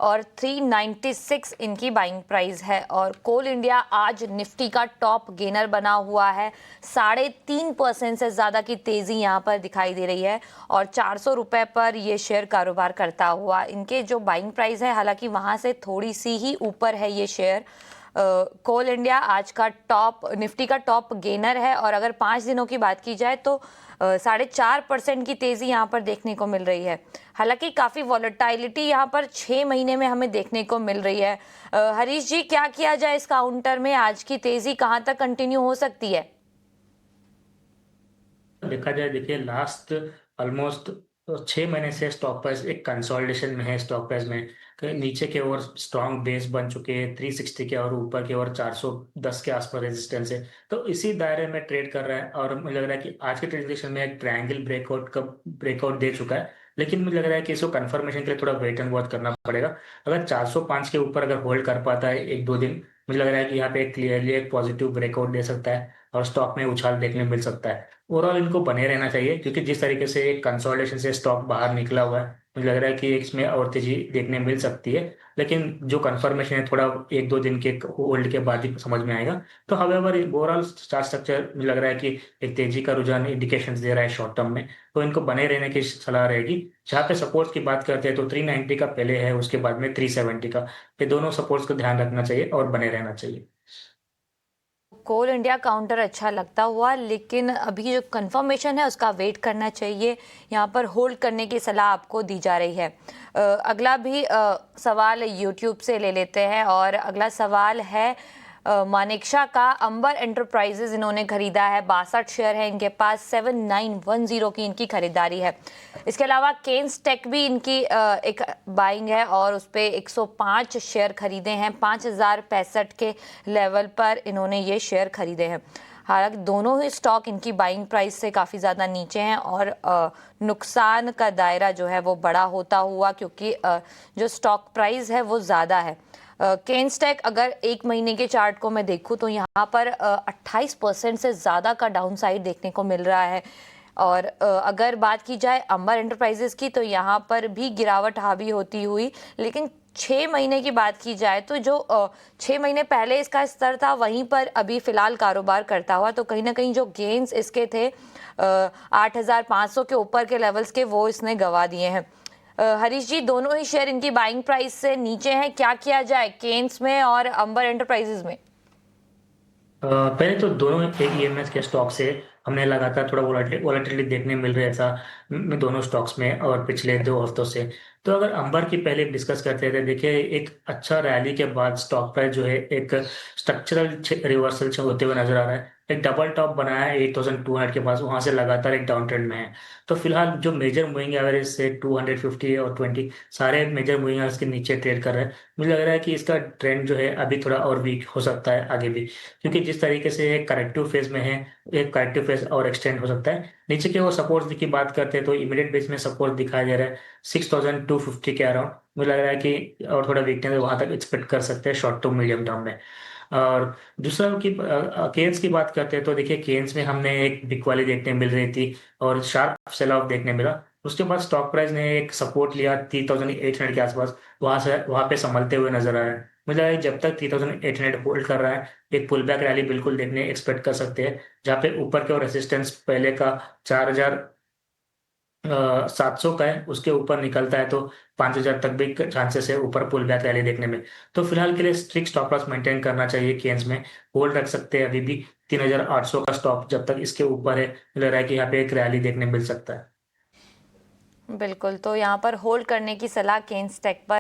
और 396 इनकी buying price है। और कोल इंडिया आज निफ्टी का टॉप गेनर बना हुआ है, 3.5% से ज़्यादा की तेज़ी यहाँ पर दिखाई दे रही है और 400 रुपये पर ये शेयर कारोबार करता हुआ। इनके जो बाइंग प्राइस है हालांकि वहाँ से थोड़ी सी ही ऊपर है ये शेयर। कोल इंडिया आज का निफ्टी का टॉप गेनर है और अगर 5 दिनों की बात की जाए तो 4.5% की तेज़ी यहाँ पर देखने को मिल रही है। हालांकि काफ़ी वॉलेटाइलिटी यहाँ पर 6 महीने में हमें देखने को मिल रही है। हरीश जी, क्या किया जाए इस काउंटर में? आज की तेज़ी कहाँ तक कंटिन्यू हो सकती है? देखा जाए, देखिए लास्ट ऑलमोस्ट 6 महीने से स्टॉक प्राइस एक कंसोलिडेशन में है। स्टॉक प्राइस में नीचे के ओर स्ट्रॉन्ग बेस बन चुके हैं 360 के और ऊपर के ओर 410 के आसपास रेजिस्टेंस है। तो इसी दायरे में ट्रेड कर रहा है और मुझे लग रहा है कि आज के ट्रांजेक्शन में एक ट्रायंगल ब्रेकआउट दे चुका है। लेकिन मुझे लग रहा है कि इसको कंफर्मेशन के लिए थोड़ा वेट एंड वॉच करना पड़ेगा। अगर 405 के ऊपर अगर होल्ड कर पाता है 1-2 दिन, मुझे लग रहा है कि यहाँ पे क्लियरली एक पॉजिटिव ब्रेकआउट दे सकता है और स्टॉक में उछाल देखने को मिल सकता है। ओवरऑल इनको बने रहना चाहिए क्योंकि जिस तरीके से एक कंसोलिडेशन से स्टॉक बाहर निकला हुआ है, मुझे लग रहा है कि इसमें और तेजी देखने मिल सकती है। लेकिन जो कंफर्मेशन है थोड़ा 1-2 दिन के होल्ड के बाद ही समझ में आएगा। तो हवेवर ओवरऑल चार्ट स्ट्रक्चर मुझे लग रहा है कि एक तेजी का रुझान इंडिकेशन दे रहा है शॉर्ट टर्म में। तो इनको बने रहने की सलाह रहेगी। जहाँ पे सपोर्ट्स की बात करते हैं तो 390 का पहले है, उसके बाद में 370 का। ये दोनों सपोर्ट्स को ध्यान रखना चाहिए और बने रहना चाहिए। कोल इंडिया काउंटर अच्छा लगता हुआ, लेकिन अभी जो कंफर्मेशन है उसका वेट करना चाहिए। यहाँ पर होल्ड करने की सलाह आपको दी जा रही है। अगला भी सवाल यूट्यूब से ले लेते हैं और अगला सवाल है मानेकशा का। अंबर एंटरप्राइजेज इन्होंने खरीदा है, 62 शेयर है इनके पास, 7910 की इनकी खरीदारी है। इसके अलावा केन्स टेक भी इनकी एक बाइंग है और उस पर 105 शेयर खरीदे हैं, 5065 के लेवल पर इन्होंने ये शेयर खरीदे हैं। हालांकि दोनों ही स्टॉक इनकी बाइंग प्राइस से काफ़ी ज़्यादा नीचे हैं और नुकसान का दायरा जो है वो बड़ा होता हुआ, क्योंकि जो स्टॉक प्राइस है वो ज़्यादा है। केन्सटेक अगर 1 महीने के चार्ट को मैं देखूं तो यहाँ पर 28% से ज़्यादा का डाउन साइड देखने को मिल रहा है। और अगर बात की जाए अंबर एंटरप्राइजेस की तो यहाँ पर भी गिरावट हावी होती हुई, लेकिन 6 महीने की बात की जाए तो जो 6 महीने पहले इसका स्तर था वहीं पर अभी फिलहाल कारोबार करता हुआ, तो कहीं ना कहीं जो गेन्स इसके थे 8,500 के ऊपर के लेवल्स के, वो इसने गवा दिए हैं। हरीश जी, दोनों ही शेयर इनकी बाइंग प्राइस से नीचे हैं, क्या किया जाए केन्स में और अंबर एंटरप्राइजेज में? पहले तो दोनों एक ईएमएस के स्टॉक से हमने लगातार थोड़ा वोलेटिलिटी देखने मिल रहा था दोनों स्टॉक्स में और पिछले 2 हफ्तों से। तो अगर अंबर की पहले डिस्कस करते थे, देखिए एक अच्छा रैली के बाद स्टॉक प्राइस जो है एक स्ट्रक्चरल रिवर्सल होते हुए नजर आ रहा है। एक डबल टॉप बनाया है 8200 के पास, वहां से लगातार एक डाउन ट्रेंड में है। तो फिलहाल जो मेजर मूविंग एवरेज से 250 और 20 सारे मेजर मूविंग एवरेज के नीचे ट्रेड कर रहे हैं। मुझे लग रहा है कि इसका ट्रेंड जो है अभी थोड़ा और वीक हो सकता है आगे भी, क्योंकि जिस तरीके से एक करेक्टिव फेज में है, एक करेक्टिव फेज और एक्सटेंड हो सकता है। नीचे के वो सपोर्ट की बात करते हैं तो इमीडिएट बेस में सपोर्ट दिखाई दे रहा है 6250 के अराउंड। मुझे लग रहा है कि और थोड़ा वीकनेस वहां तक एक्सपेक्ट कर सकते हैं शॉर्ट टू मीडियम टर्म में। और दूसरा की केन्स की बात करते हैं तो देखिए केन्स में हमने एक बिकवाली देखने मिल रही थी और शार्प सेल ऑफ देखने मिला। उसके बाद स्टॉक प्राइस ने एक सपोर्ट लिया 3800 के आसपास, वहां पे संभलते हुए नजर आया। मुझे लगा कि जब तक 3800 होल्ड कर रहा है, एक पुल बैक रैली बिल्कुल देखने एक्सपेक्ट कर सकते हैं, जहाँ पे ऊपर के और रेसिस्टेंस पहले का 4700 का है, उसके ऊपर निकलता है तो 5000 तक भी चांसेस है ऊपर पुल बैक रैली देखने में। तो फिलहाल के लिए स्ट्रिक्ट स्टॉप लॉस मेंटेन करना चाहिए केन्स में। होल्ड रख सकते हैं अभी भी 3800 का स्टॉप जब तक इसके ऊपर है, मुझे लग रहा है कि यहाँ पे एक रैली देखने मिल सकता है। बिल्कुल, तो यहाँ पर होल्ड करने की सलाह केन्स टेक पर